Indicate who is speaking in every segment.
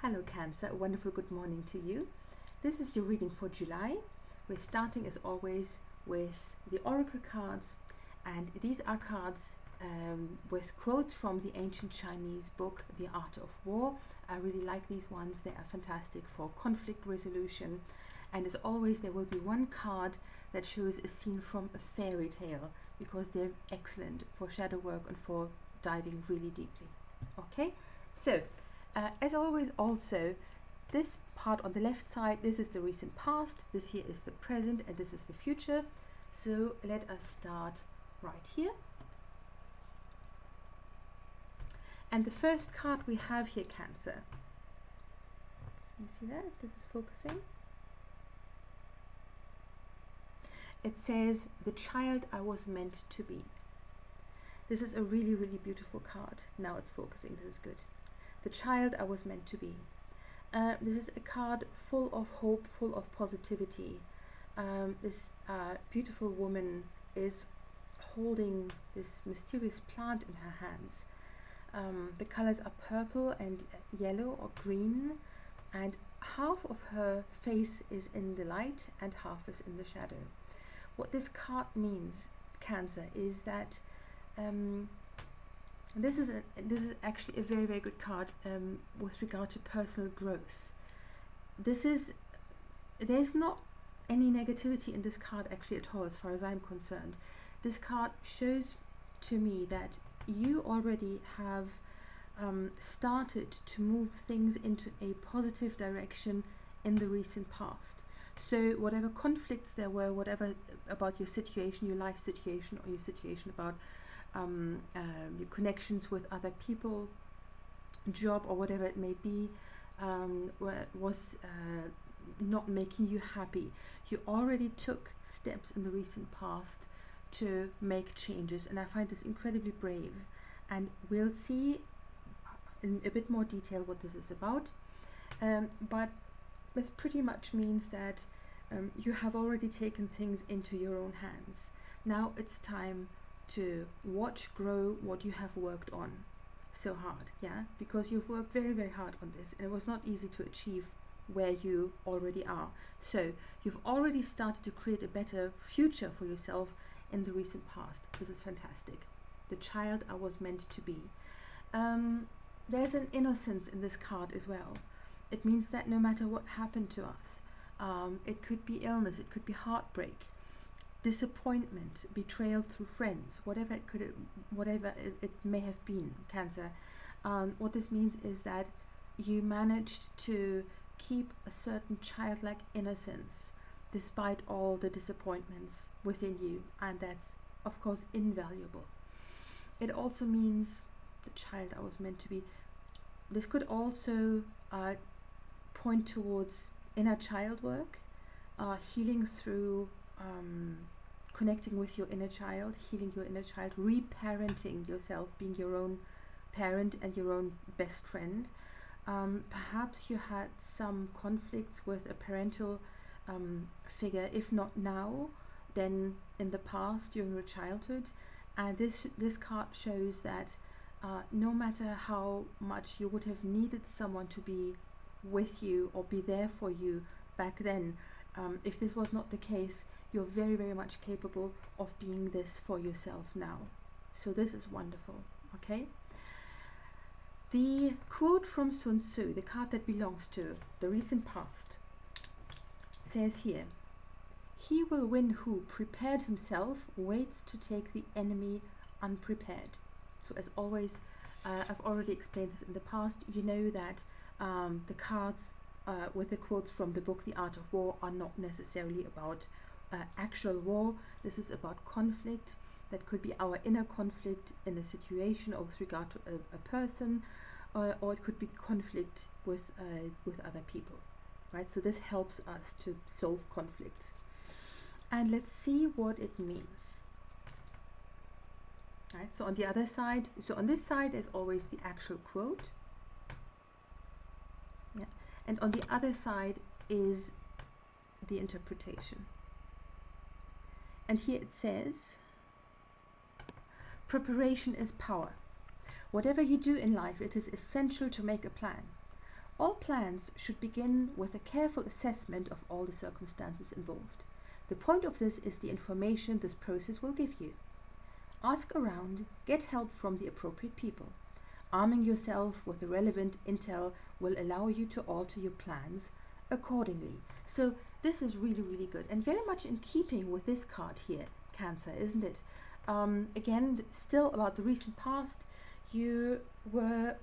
Speaker 1: Hello Cancer, a wonderful good morning to you. This is your reading for July. We're starting as always with the Oracle cards, and these are cards with quotes from the ancient Chinese book The Art of War. I really like these ones. They are fantastic for conflict resolution, and as always there will be one card that shows a scene from a fairy tale because they're excellent for shadow work and for diving really deeply. Okay, so as always, also, this part on the left side, this is the recent past, this here is the present, and this is the future. So let us start right here. And the first card we have here, Cancer. You see that, if this is focusing? It says, "The child I was meant to be." This is a really, really beautiful card. Now it's focusing, this is good. The child I was meant to be. This is a card full of hope, full of positivity. This beautiful woman is holding this mysterious plant in her hands. The colors are purple and yellow or green, and half of her face is in the light and half is in the shadow. What this card means, Cancer, is that this is actually a very, very good card with regard to personal growth. There's not any negativity in this card actually at all, as far as I'm concerned. This card shows to me that you already have started to move things into a positive direction in the recent past. So whatever conflicts there were, whatever about your situation, your life situation, or your situation about your connections with other people, job, or whatever it may be, was not making you happy. You already took steps in the recent past to make changes, and I find this incredibly brave. And we'll see in a bit more detail what this is about. But this pretty much means that you have already taken things into your own hands. Now it's time to watch grow what you have worked on so hard, yeah, because you've worked very, very hard on this, and it was not easy to achieve where you already are. So you've already started to create a better future for yourself in the recent past. This is fantastic. The child I was meant to be. There's an innocence in this card as well. It means that no matter what happened to us, it could be illness, it could be heartbreak, disappointment, betrayal through friends, whatever it may have been, Cancer. What this means is that you managed to keep a certain childlike innocence despite all the disappointments within you, and that's of course invaluable. It also means the child I was meant to be. This could also point towards inner child work, healing through connecting with your inner child, healing your inner child, reparenting yourself, being your own parent and your own best friend. Perhaps you had some conflicts with a parental figure, if not now, then in the past during your childhood. And this card shows that no matter how much you would have needed someone to be with you or be there for you back then, if this was not the case, you're very, very much capable of being this for yourself now. So this is wonderful, okay? The quote from Sun Tzu, the card that belongs to the recent past, says here, "He will win who, prepared himself, waits to take the enemy unprepared." So as always, I've already explained this in the past. You know that the cards with the quotes from the book The Art of War are not necessarily about actual war. This is about conflict. That could be our inner conflict in a situation or with regard to a person, or it could be conflict with other people, right? So this helps us to solve conflicts. And let's see what it means. Right, so on the other side, so on this side is always the actual quote. Yeah. And on the other side is the interpretation. And here it says, "Preparation is power. Whatever you do in life, it is essential to make a plan. All plans should begin with a careful assessment of all the circumstances involved. The point of this is the information this process will give you. Ask around, get help from the appropriate people. Arming yourself with the relevant intel will allow you to alter your plans accordingly. So this is really, really good and very much in keeping with this card here, Cancer, isn't it? Again, still about the recent past, you were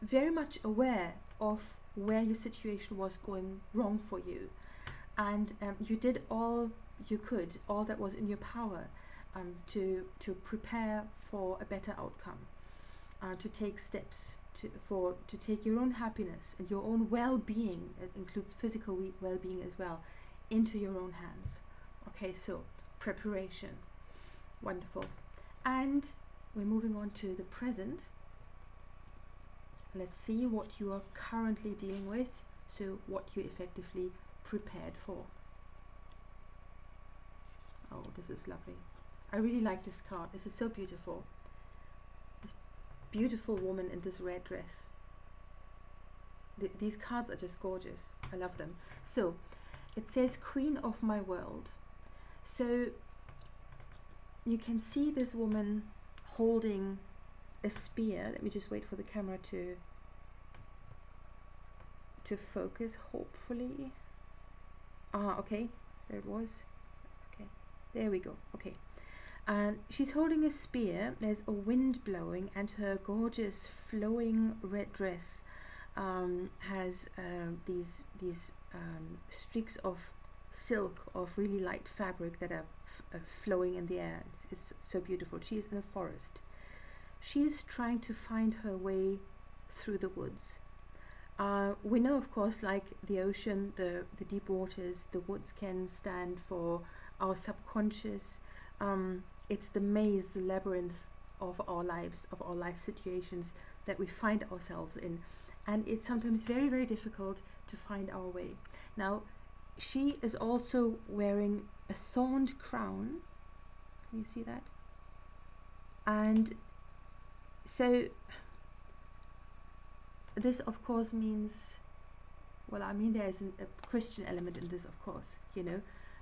Speaker 1: very much aware of where your situation was going wrong for you, and you did all you could, all that was in your power, to prepare for a better outcome, to take steps to take your own happiness and your own well-being, it includes physical well-being as well, into your own hands. Okay, so preparation, wonderful. And we're moving on to the present. Let's see what you are currently dealing with, so what you effectively prepared for. Oh, this is lovely. I really like this card. This is so beautiful. This beautiful woman in this red dress. These cards are just gorgeous. I love them. So it says Queen of my world. So you can see this woman holding a spear. Let me just wait for the camera to focus, hopefully. Okay, there it was. Okay, there we go. Okay, and she's holding a spear. There's a wind blowing, and her gorgeous flowing red dress has these streaks of silk, of really light fabric that are flowing in the air. It's so beautiful. She's in a forest. She's trying to find her way through the woods. We know, of course, like the ocean, the deep waters, the woods can stand for our subconscious. It's the maze, the labyrinth of our lives, of our life situations that we find ourselves in. And it's sometimes very, very difficult to find our way. Now, she is also wearing a thorned crown. Can you see that? And so this, of course, means, well, I mean, there's a Christian element in this, of course, you know,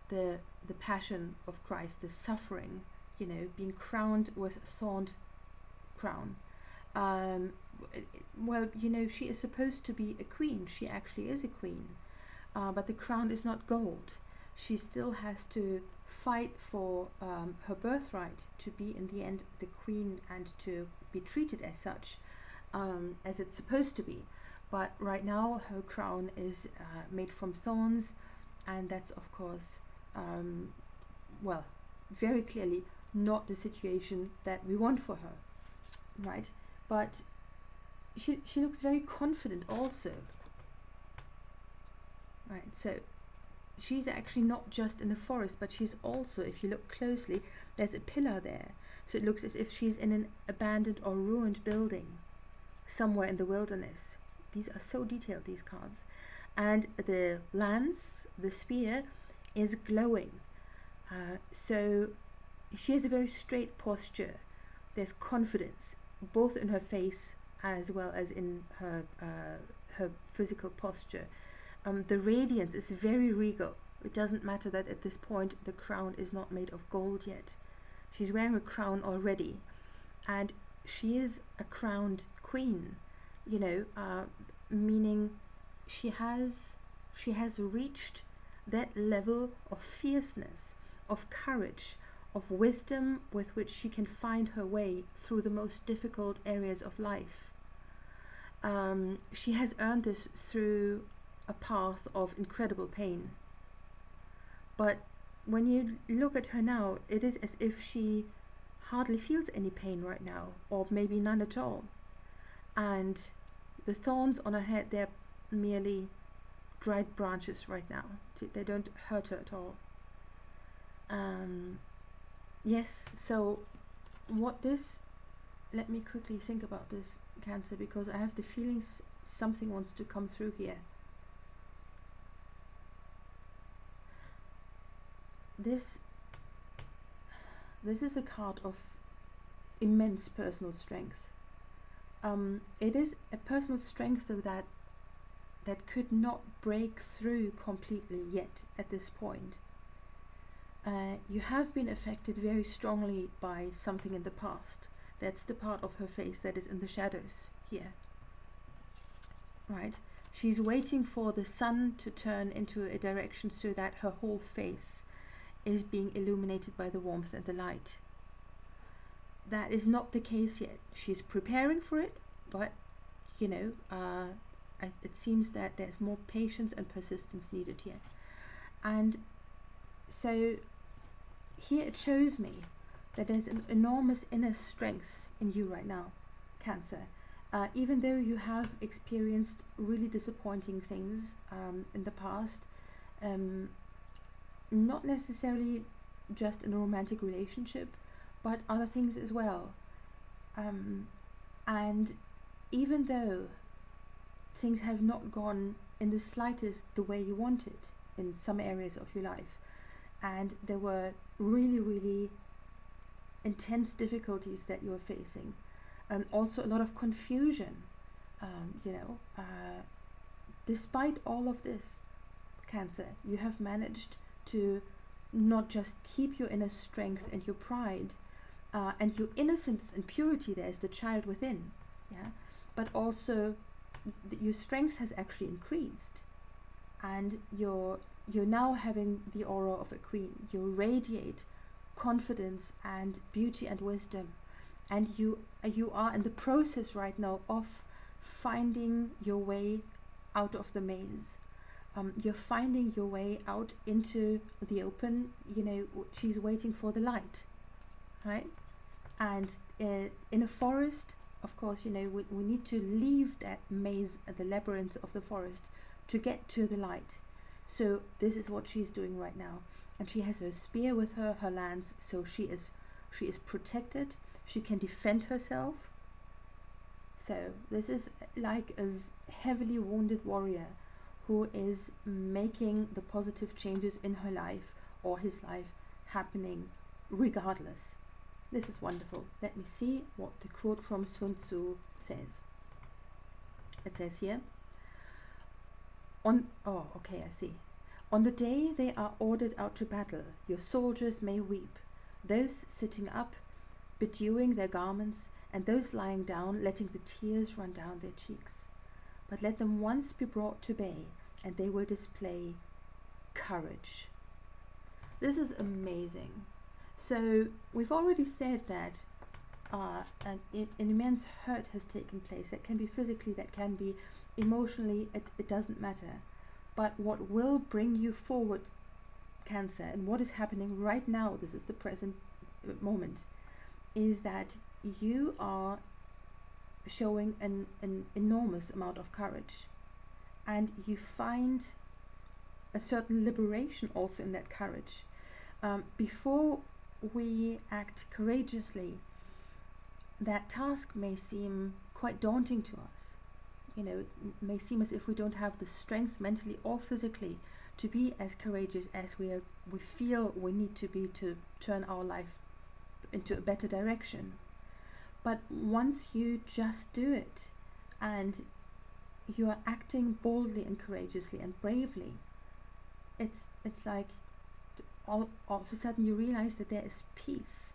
Speaker 1: the passion of Christ, the suffering, you know, being crowned with a thorned crown. Well, you know, she is supposed to be a queen. She actually is a queen, but the crown is not gold. She still has to fight for her birthright to be, in the end, the queen and to be treated as such, as it's supposed to be. But right now her crown is made from thorns, and that's, of course, well, very clearly not the situation that we want for her, right? But she looks very confident also, right? So she's actually not just in the forest, but she's also, if you look closely, there's a pillar there, so it looks as if she's in an abandoned or ruined building somewhere in the wilderness. These are so detailed, these cards. And the lance, the spear, is glowing, so she has a very straight posture. There's confidence both in her face as well as in her physical posture. The radiance is very regal. It doesn't matter that at this point the crown is not made of gold yet. She's wearing a crown already, and she is a crowned queen, you know, meaning she has reached that level of fierceness, of courage, of wisdom with which she can find her way through the most difficult areas of life. She has earned this through a path of incredible pain. But when you look at her now, it is as if she hardly feels any pain right now, or maybe none at all. And the thorns on her head, they're merely dried branches right now. They don't hurt her at all. Yes, so let me quickly think about this, Cancer, because I have the feeling something wants to come through here. This is a card of immense personal strength. It is a personal strength, though, that that could not break through completely yet at this point. You have been affected very strongly by something in the past. That's the part of her face that is in the shadows here. Right? She's waiting for the sun to turn into a direction so that her whole face is being illuminated by the warmth and the light. That is not the case yet. She's preparing for it, but it seems that there's more patience and persistence needed here. And so here it shows me that there's an enormous inner strength in you right now, Cancer. Even though you have experienced really disappointing things in the past, not necessarily just in a romantic relationship, but other things as well. And even though things have not gone in the slightest the way you wanted in some areas of your life, and there were really, really intense difficulties that you were facing, and also a lot of confusion, despite all of this, Cancer, you have managed to not just keep your inner strength and your pride and your innocence and purity, there is the child within, but also your strength has actually increased, and you're now having the aura of a queen. You radiate confidence and beauty and wisdom, and you are in the process right now of finding your way out of the maze. You're finding your way out into the open. She's waiting for the light, right? And in a forest, of course, we need to leave that maze, the labyrinth of the forest, to get to the light. So this is what she's doing right now, and she has her spear with her, her lance, so she is protected. She can defend herself. So this is like a heavily wounded warrior who is making the positive changes in her life or his life happening regardless. This is wonderful. Let me see what the quote from Sun Tzu says. It says here, I see. On the day they are ordered out to battle, your soldiers may weep, those sitting up, bedewing their garments, and those lying down, letting the tears run down their cheeks. But let them once be brought to bay, and they will display courage. This is amazing. So we've already said that an immense hurt has taken place. That can be physically, that can be emotionally, it doesn't matter. But what will bring you forward, Cancer, and what is happening right now, this is the present moment, is that you are showing an enormous amount of courage, and you find a certain liberation also in that courage. Before we act courageously, that task may seem quite daunting to us. It may seem as if we don't have the strength mentally or physically to be as courageous as we feel we need to be to turn our life into a better direction. But once you just do it, and you are acting boldly and courageously and bravely, it's like all of a sudden you realize that there is peace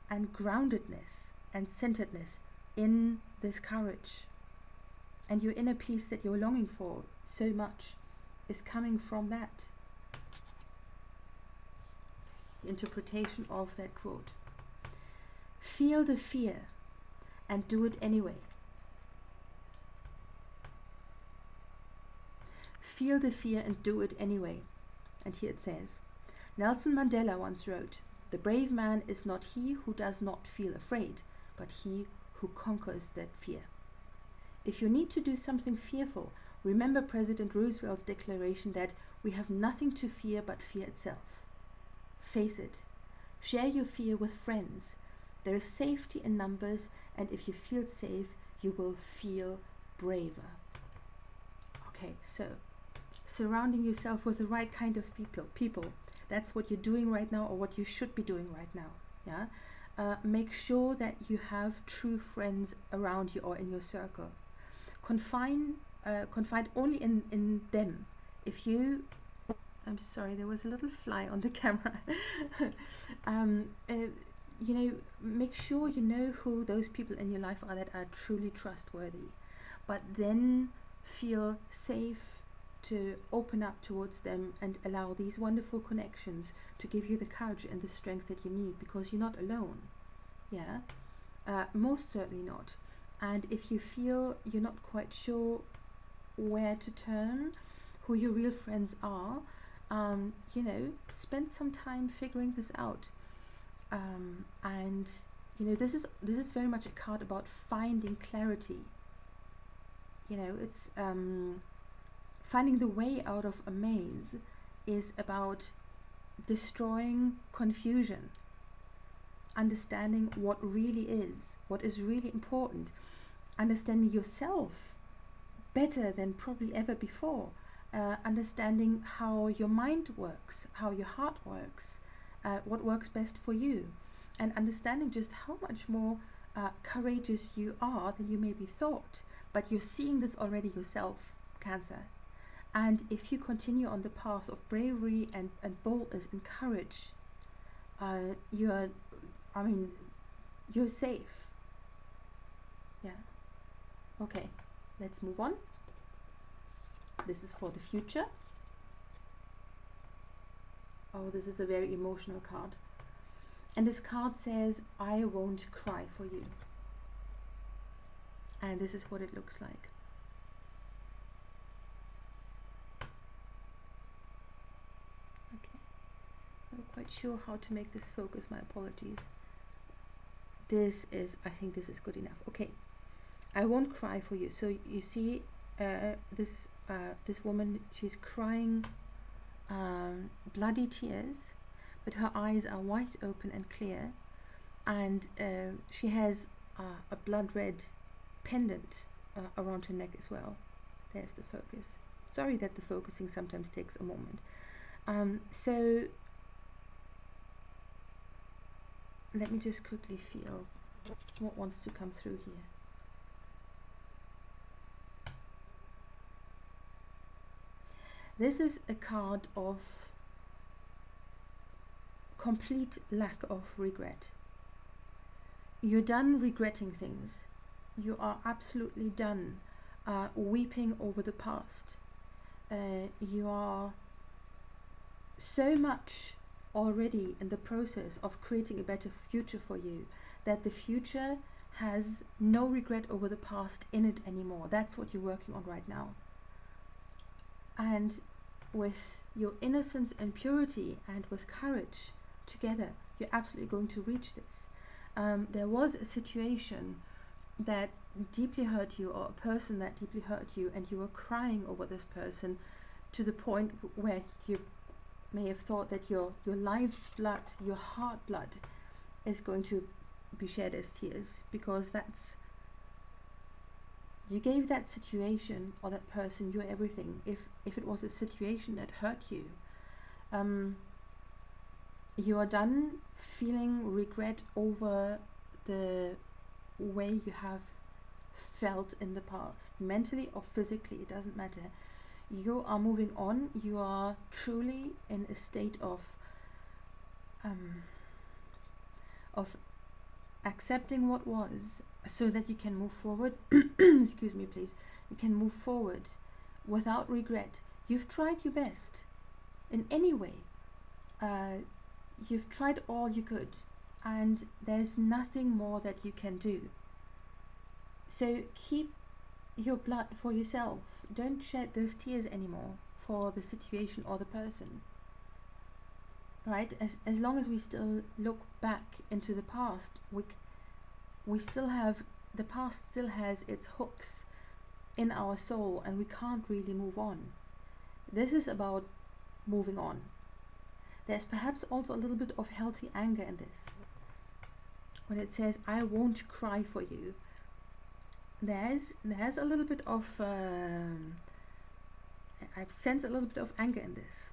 Speaker 1: and groundedness and centeredness in this courage. And your inner peace that you're longing for so much is coming from that. The interpretation of that quote. Feel the fear and do it anyway. Feel the fear and do it anyway. And here it says, Nelson Mandela once wrote, "The brave man is not he who does not feel afraid, but he who conquers that fear." If you need to do something fearful, remember President Roosevelt's declaration that we have nothing to fear but fear itself. Face it. Share your fear with friends. There is safety in numbers, and if you feel safe, you will feel braver. Okay, so surrounding yourself with the right kind of people. That's what you're doing right now, or what you should be doing right now. Make sure that you have true friends around you or in your circle. Confine confide only in them. If you, I'm sorry, there was a little fly on the camera. You know, make sure you know who those people in your life are that are truly trustworthy, but then feel safe to open up towards them and allow these wonderful connections to give you the courage and the strength that you need, because you're not alone. Yeah, most certainly not. And if you feel you're not quite sure where to turn, who your real friends are, you know, spend some time figuring this out. And you know, this is very much a card about finding clarity. You know, it's finding the way out of a maze is about destroying confusion, understanding what is really important, understanding yourself better than probably ever before, understanding how your mind works, how your heart works, what works best for you, and understanding just how much more courageous you are than you maybe thought. But you're seeing this already yourself, Cancer. And if you continue on the path of bravery and boldness and courage, you're safe. Yeah. Okay, let's move on. This is for the future. Oh, this is a very emotional card. And this card says, I won't cry for you. And this is what it looks like. Okay. I'm not quite sure how to make this focus. My apologies. I think this is good enough. Okay. I won't cry for you. So you see this woman, she's crying bloody tears, but her eyes are wide open and clear, and she has a blood red pendant around her neck as well. There's the focus. Sorry that the focusing sometimes takes a moment. So let me just quickly feel what wants to come through here. This is a card of complete lack of regret. You're done regretting things. You are absolutely done weeping over the past. You are so much already in the process of creating a better future for you that the future has no regret over the past in it anymore. That's what you're working on right now. And with your innocence and purity and with courage together, you're absolutely going to reach this. There was a situation that deeply hurt you, or a person that deeply hurt you, and you were crying over this person to the point where you may have thought that your life's blood, your heart blood, is going to be shed as tears, because you gave that situation or that person your everything. If it was a situation that hurt you, you are done feeling regret over the way you have felt in the past, mentally or physically, it doesn't matter. You are moving on. You are truly in a state of accepting what was, so that you can move forward. Excuse me, please. You can move forward without regret. You've tried your best in any way. You've tried all you could, and there's nothing more that you can do. So keep your blood for yourself. Don't shed those tears anymore for the situation or the person. Right? As long as we still look back into the past, we still have, the past still has its hooks in our soul, and we can't really move on. This is about moving on. There's perhaps also a little bit of healthy anger in this. When it says, I won't cry for you, there's a little bit of, I sense a little bit of anger in this.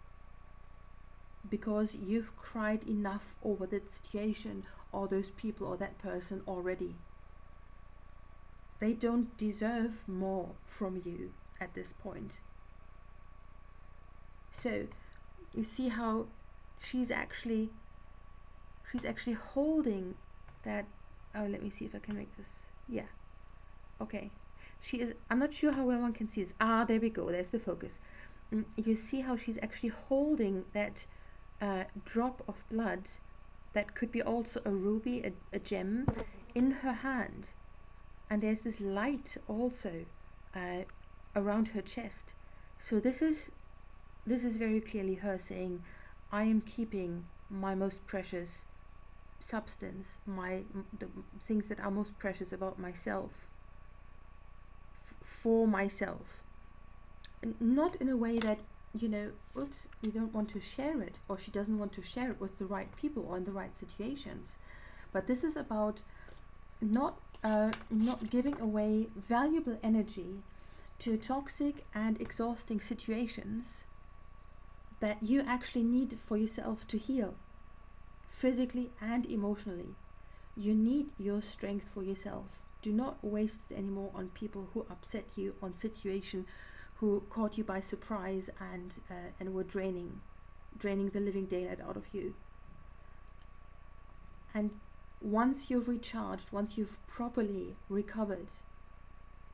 Speaker 1: Because you've cried enough over that situation or those people or that person already. They don't deserve more from you, at this point. So you see how she's actually holding that. Oh, let me see if I can make this. Yeah. Okay. She is. I'm not sure how well one can see this. Ah, there we go. There's the focus. You see how she's actually holding that drop of blood that could be also a ruby, a gem, in her hand. And there's this light also around her chest. So this is very clearly her saying, I am keeping my most precious substance, the things that are most precious about myself, for myself. Not in a way that, oops, you don't want to share it, or she doesn't want to share it with the right people or in the right situations. But this is about not giving away valuable energy to toxic and exhausting situations that you actually need for yourself to heal, physically and emotionally. You need your strength for yourself. Do not waste it anymore on people who upset you, on situation who caught you by surprise and were draining the living daylight out of you. And once you've recharged, once you've properly recovered,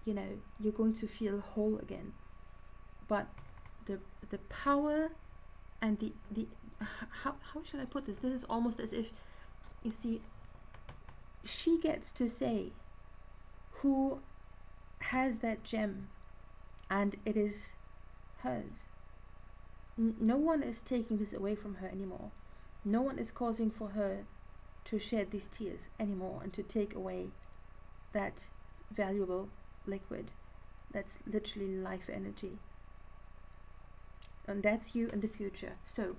Speaker 1: you're going to feel whole again. But the power and the how shall I put this? This is almost as if, you see, she gets to say who has that gem, and it is hers. No one is taking this away from her anymore. No one is causing for her to shed these tears anymore and to take away that valuable liquid that's literally life energy. And that's you in the future. So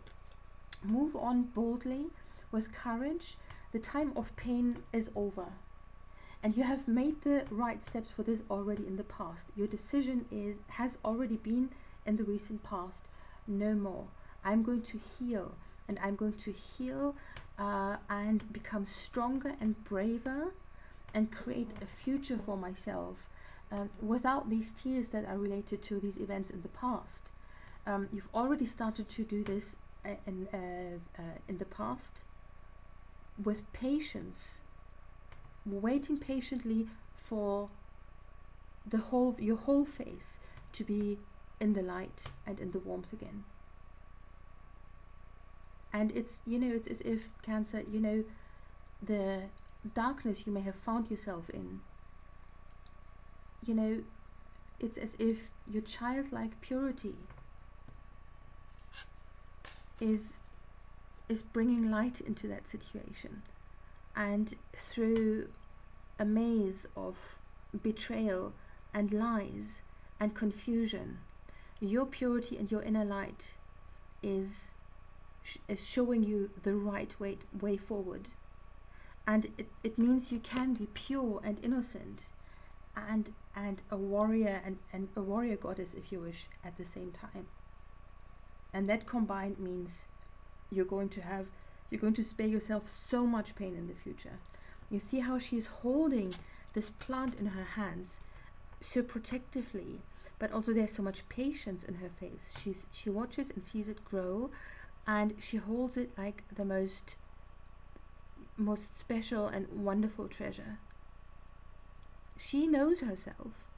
Speaker 1: move on boldly with courage. The time of pain is over, and you have made the right steps for this already in the past. Your decision has already been in the recent past. No more. I'm going to heal, and I'm going to heal and become stronger and braver and create a future for myself without these tears that are related to these events in the past. You've already started to do this in the past with patience, waiting patiently for your whole face to be in the light and in the warmth again. And it's as if, Cancer, the darkness you may have found yourself in, it's as if your childlike purity is bringing light into that situation, and through a maze of betrayal and lies and confusion, your purity and your inner light is showing you the right way forward. And it means you can be pure and innocent and a warrior and a warrior goddess, if you wish, at the same time. And that combined means you're going to spare yourself so much pain in the future. You see how she's holding this plant in her hands so protectively, but also there's so much patience in her face. She watches and sees it grow, and she holds it like the most special and wonderful treasure. She knows herself.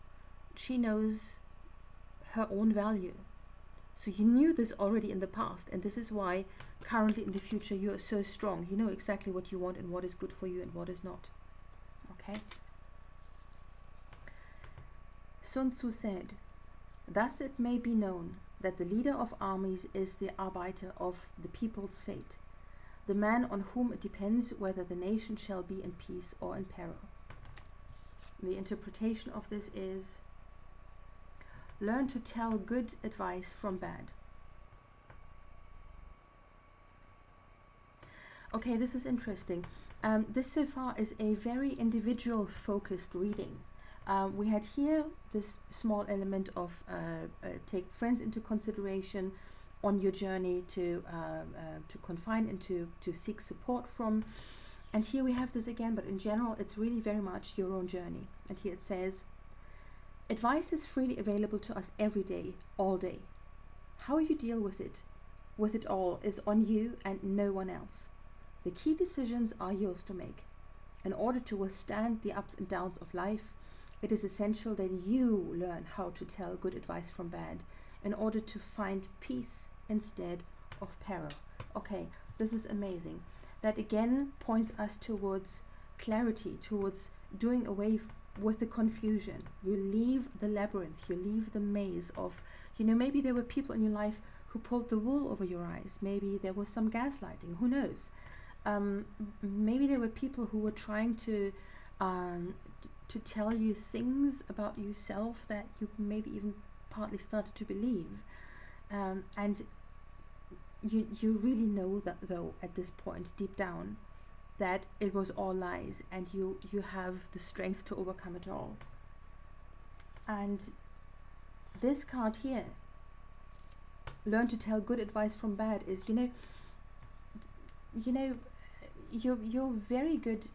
Speaker 1: She knows her own value. So you knew this already in the past, and this is why currently in the future you are so strong. You know exactly what you want and what is good for you and what is not. Okay? Sun Tzu said, "Thus it may be known that the leader of armies is the arbiter of the people's fate, the man on whom it depends whether the nation shall be in peace or in peril." The interpretation of this is, learn to tell good advice from bad. Okay, this is interesting. This so far is a very individual focused reading. We had here this small element of take friends into consideration on your journey to confine and to seek support from. And here we have this again, but in general it's really very much your own journey. And here it says, Advice is freely available to us every day, all day. How you deal with it all, is on you and no one else. The key decisions are yours to make. In order to withstand the ups and downs of life, it is essential that you learn how to tell good advice from bad in order to find peace instead of peril. Okay, this is amazing. That again points us towards clarity, towards doing away with the confusion. You leave the labyrinth, you leave the maze of, maybe there were people in your life who pulled the wool over your eyes. Maybe there was some gaslighting, who knows? Maybe there were people who were trying to tell you things about yourself that you maybe even partly started to believe. And you really know that, though, at this point, deep down, that it was all lies, and you have the strength to overcome it all. And this card here, learn to tell good advice from bad, is you're very good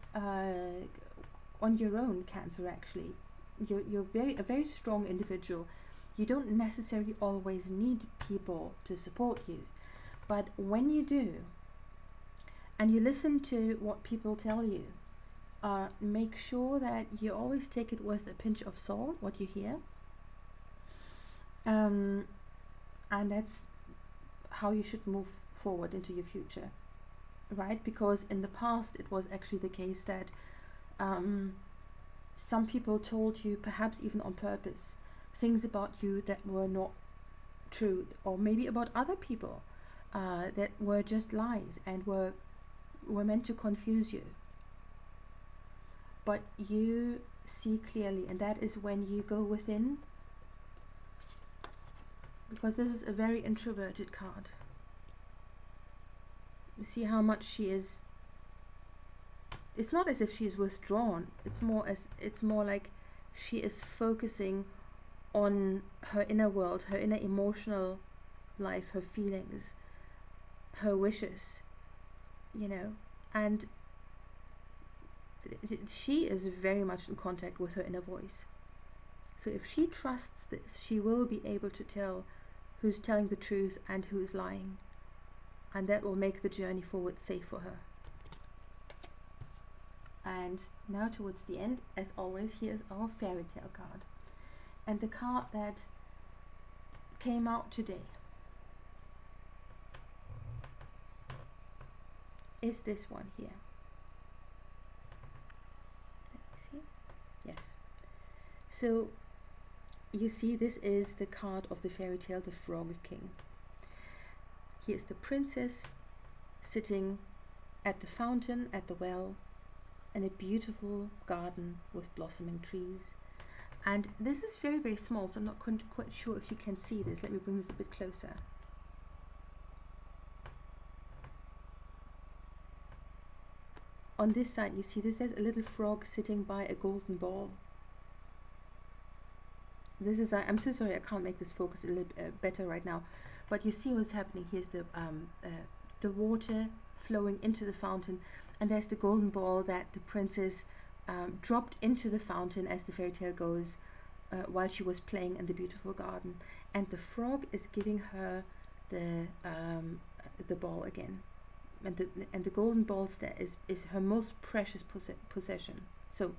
Speaker 1: on your own, Cancer. Actually, you're a very strong individual. You don't necessarily always need people to support you, but when you do, and you listen to what people tell you, make sure that you always take it with a pinch of salt, what you hear. And that's how you should move forward into your future, right? Because in the past it was actually the case that some people told you, perhaps even on purpose, things about you that were not true, or maybe about other people that were just lies and were meant to confuse you. But you see clearly, and that is when you go within, because this is a very introverted card. You see how much she is. It's not as if she is withdrawn. It's more like she is focusing on her inner world, her inner emotional life, her feelings, her wishes, and she is very much in contact with her inner voice. So if she trusts this, she will be able to tell who's telling the truth and who is lying, and that will make the journey forward safe for her. And now towards the end, as always, here's our fairy tale card, and the card that came out today is this one here. Let me see. Yes. So you see, this is the card of the fairy tale, the Frog King. Here's the princess sitting at the fountain, at the well, in a beautiful garden with blossoming trees. And this is very, very small, so I'm not quite sure if you can see this. Let me bring this a bit closer. On this side, you see this, there's a little frog sitting by a golden ball. This is, I'm so sorry, I can't make this focus a little better right now, but you see what's happening. Here's the water flowing into the fountain, and there's the golden ball that the princess dropped into the fountain, as the fairy tale goes, while she was playing in the beautiful garden. And the frog is giving her the ball again, and the golden ball is her most precious possession. So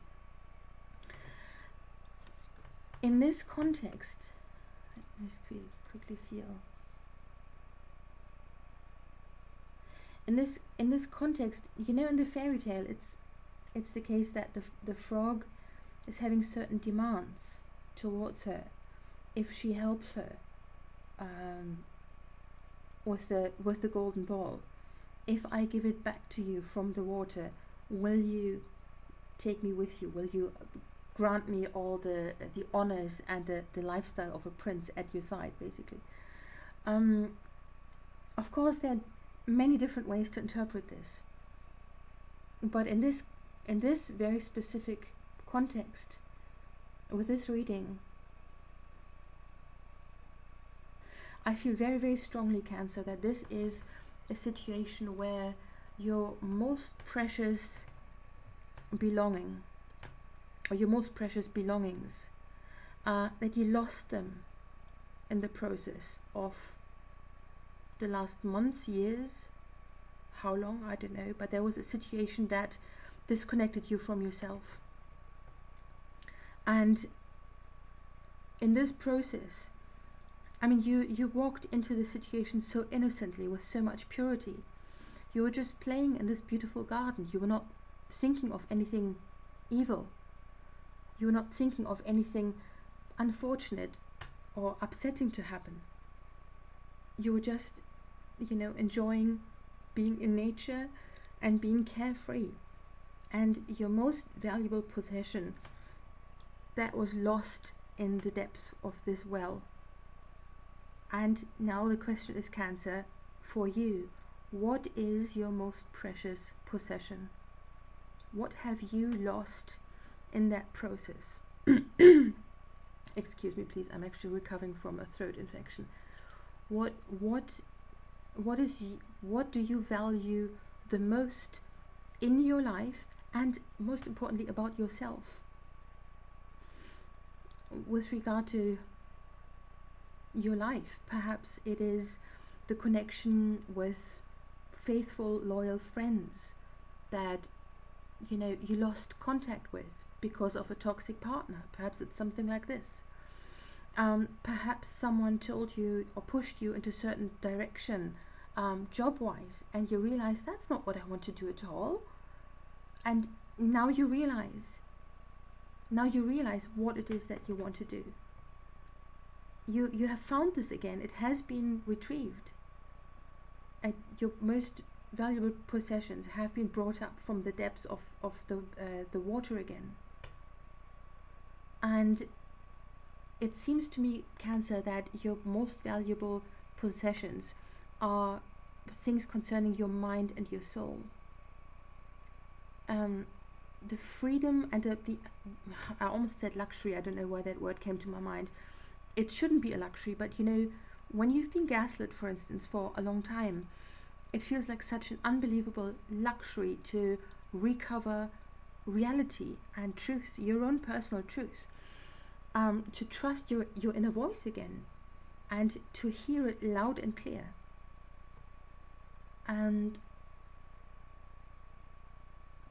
Speaker 1: in this context, let me just quickly feel. In this context, in the fairy tale, it's the case that the frog is having certain demands towards her if she helps her with the golden ball. If I give it back to you from the water, will you take me with you? Will you grant me all the honors and the lifestyle of a prince at your side, basically? Of course, there are many different ways to interpret this, but in this very specific context, with this reading, I feel very, very strongly, Cancer, that this is a situation where your most precious belonging, or your most precious belongings, that you lost them in the process of the last months, years, how long, I don't know, but there was a situation that disconnected you from yourself. And in this process, I mean, you walked into the situation so innocently, with so much purity. You were just playing in this beautiful garden. You were not thinking of anything evil. You were not thinking of anything unfortunate or upsetting to happen. You were just, enjoying being in nature and being carefree. And your most valuable possession, that was lost in the depths of this well. And now the question is, Cancer, for you, what is your most precious possession? What have you lost in that process? Excuse me, please. I'm actually recovering from a throat infection. What do you value the most in your life, and most importantly about yourself, with regard to your life? Perhaps it is the connection with faithful, loyal friends that you lost contact with because of a toxic partner. Perhaps it's something like this. Perhaps someone told you or pushed you into a certain direction, job-wise, and you realize that's not what I want to do at all. And now you realize what it is that you want to do. You have found this again. It has been retrieved. And your most valuable possessions have been brought up from the depths of the water again. And it seems to me, Cancer, that your most valuable possessions are things concerning your mind and your soul. The freedom and the I almost said luxury. I don't know why that word came to my mind. It shouldn't be a luxury, but when you've been gaslit, for instance, for a long time, it feels like such an unbelievable luxury to recover reality and truth, your own personal truth, to trust your inner voice again, and to hear it loud and clear. And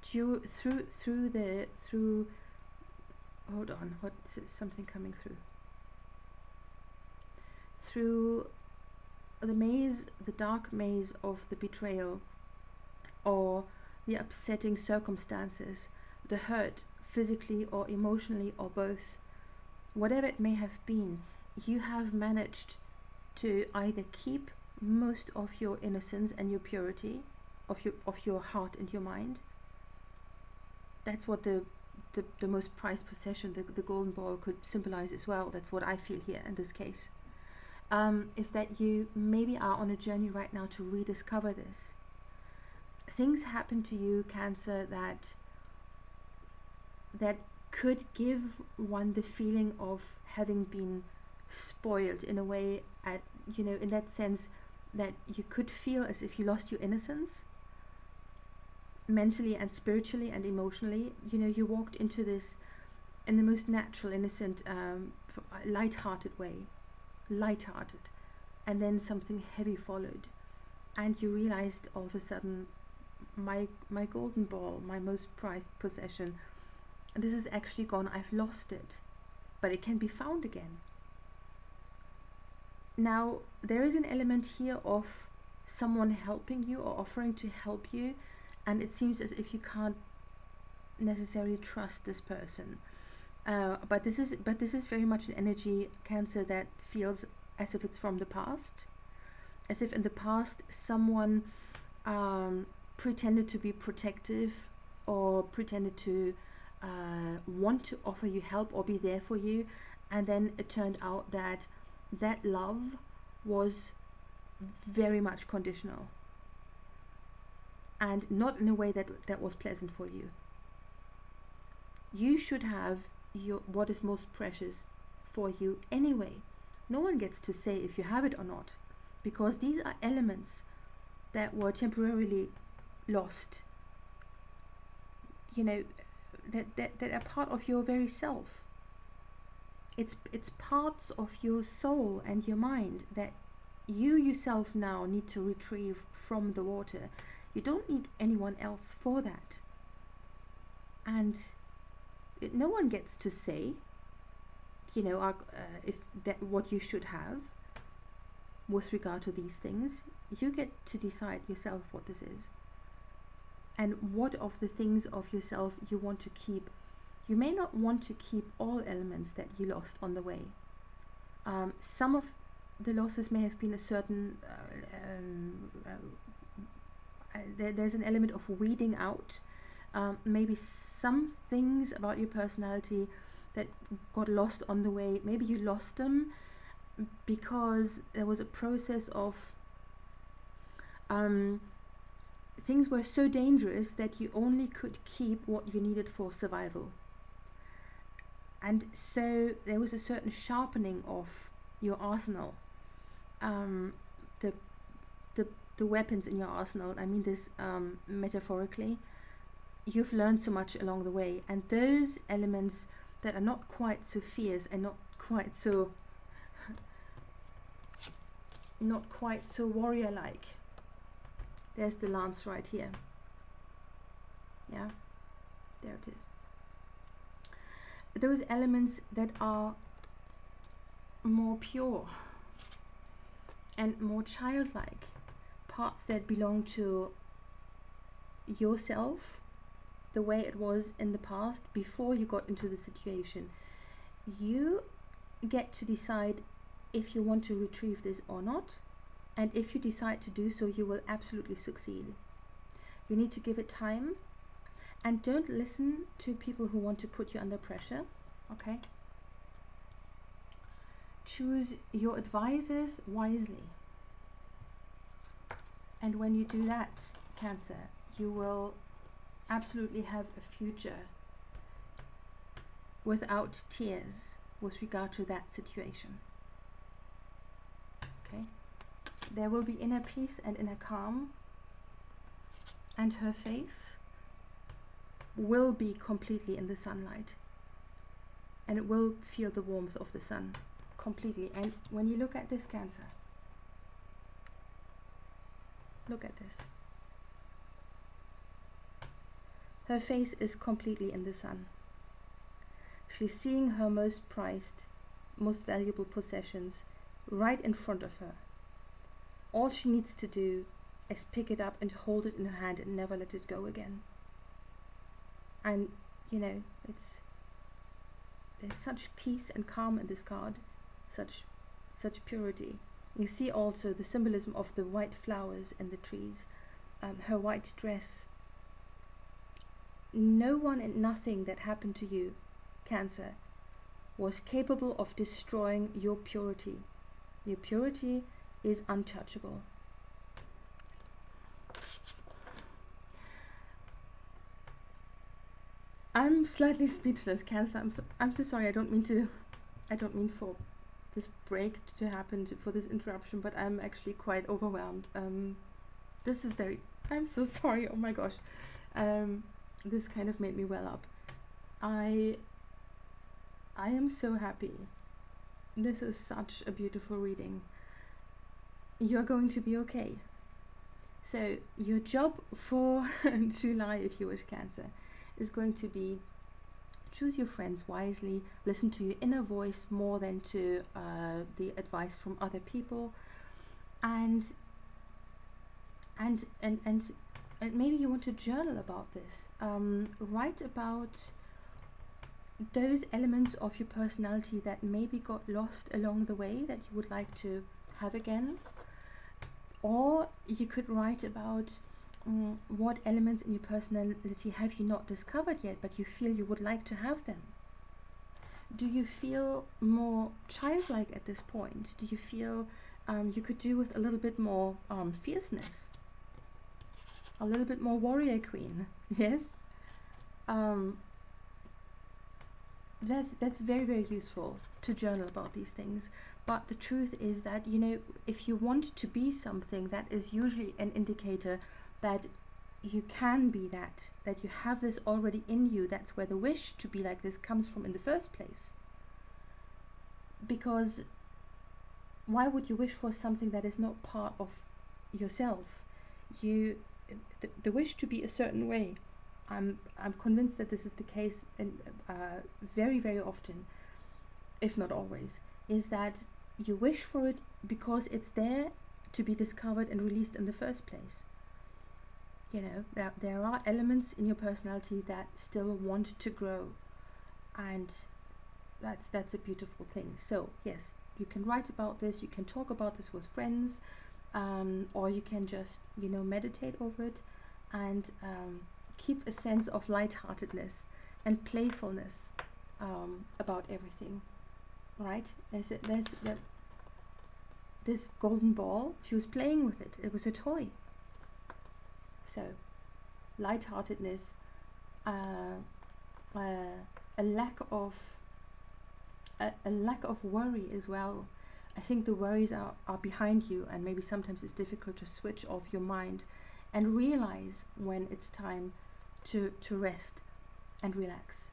Speaker 1: through hold on, what is something coming through the maze, the dark maze of the betrayal, or the upsetting circumstances, the hurt, physically or emotionally or both, whatever it may have been, you have managed to either keep most of your innocence and your purity of your heart and your mind. That's what the most prized possession, the golden ball, could symbolize as well. That's what I feel here in this case. Is that you maybe are on a journey right now to rediscover this. Things happen to you, Cancer, that could give one the feeling of having been spoiled in a way, in that sense that you could feel as if you lost your innocence, mentally and spiritually and emotionally. You walked into this in the most natural, innocent, light-hearted way. Light-hearted, and then something heavy followed, and you realized all of a sudden, my golden ball, my most prized possession, this is actually gone. I've lost it, but it can be found again. Now there is an element here of someone helping you or offering to help you, and it seems as if you can't necessarily trust this person. But this is very much an energy, Cancer, that feels as if it's from the past, as if in the past someone pretended to be protective or pretended to want to offer you help or be there for you, and then it turned out that love was very much conditional and not in a way that was pleasant for you. You should have what is most precious for you anyway. No one gets to say if you have it or not, because these are elements that were temporarily lost, that are part of your very self. it's parts of your soul and your mind that you yourself now need to retrieve from the water. You don't need anyone else for that. And no one gets to say, you know, if that what you should have with regard to these things. You get to decide yourself what this is, and what of the things of yourself you want to keep. You may not want to keep all elements that you lost on the way. Some of the losses may have been a certain there's an element of weeding out maybe some things about your personality that got lost on the way. Maybe you lost them because there was a process of things were so dangerous that you only could keep what you needed for survival. And so there was a certain sharpening of your arsenal, the weapons in your arsenal. I mean this metaphorically. You've learned so much along the way, and those elements that are not quite so fierce and not quite so warrior-like. There's the lance right here. Yeah, there it is. Those elements that are more pure and more childlike, parts that belong to yourself, the way it was in the past before you got into the situation. You get to decide if you want to retrieve this or not, and if you decide to do so, you will absolutely succeed. You need to give it time, and don't listen to people who want to put you under pressure. Okay? Choose your advisors wisely, and when you do that, Cancer, you will absolutely have a future without tears with regard to that situation. Okay? There will be inner peace and inner calm, and her face will be completely in the sunlight, and it will feel the warmth of the sun completely. And when you look at this, Cancer, look at this. Her face is completely in the sun. She's seeing her most prized, most valuable possessions right in front of her. All she needs to do is pick it up and hold it in her hand and never let it go again. And, you know, there's such peace and calm in this card, such purity. You see also the symbolism of the white flowers and the trees, her white dress. No one and nothing that happened to you, Cancer, was capable of destroying your purity. Your purity is untouchable. I'm slightly speechless, Cancer. I'm so sorry. I don't mean for this break to happen, for this interruption, but I'm actually quite overwhelmed. This is I'm so sorry. Oh my gosh. This kind of made me well up. I am so happy. This is such a beautiful reading. You're going to be okay. So your job for July, if you wish, Cancer, is going to be choose your friends wisely, listen to your inner voice more than to the advice from other people, and maybe you want to journal about this. Write about those elements of your personality that maybe got lost along the way that you would like to have again. Or you could write about what elements in your personality have you not discovered yet, but you feel you would like to have them. Do you feel more childlike at this point? Do you feel you could do with a little bit more fierceness? A little bit more warrior queen? Yes? That's very, very useful to journal about these things. But the truth is that, you know, if you want to be something, that is usually an indicator that you can be that you have this already in you. That's where the wish to be like this comes from in the first place. because why would you wish for something that is not part of yourself? The wish to be a certain way, I'm convinced that this is the case, and very, very often, if not always, is that you wish for it because it's there to be discovered and released in the first place. You know, there are elements in your personality that still want to grow, and that's a beautiful thing. So yes, you can write about this, you can talk about this with friends, or you can just, you know, meditate over it, and keep a sense of lightheartedness and playfulness about everything, right? There's this golden ball, she was playing with it, it was a toy. So lightheartedness, a lack of worry as well. I think the worries are behind you, and maybe sometimes it's difficult to switch off your mind and realize when it's time to rest and relax.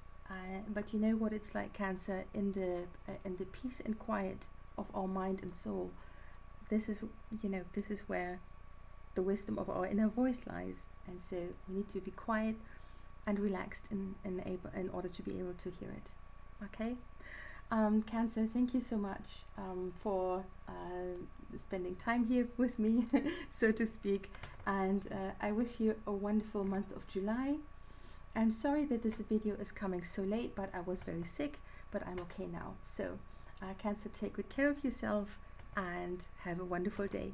Speaker 1: But you know what it's like, Cancer, in the peace and quiet of our mind and soul. This is, you know, this is where the wisdom of our inner voice lies, and so we need to be quiet and relaxed in order to be able to hear it. Okay. Cancer, thank you so much for spending time here with me, so to speak, and I wish you a wonderful month of July. I'm sorry that this video is coming so late, but I was very sick, but I'm okay now. So Cancer, take good care of yourself and have a wonderful day.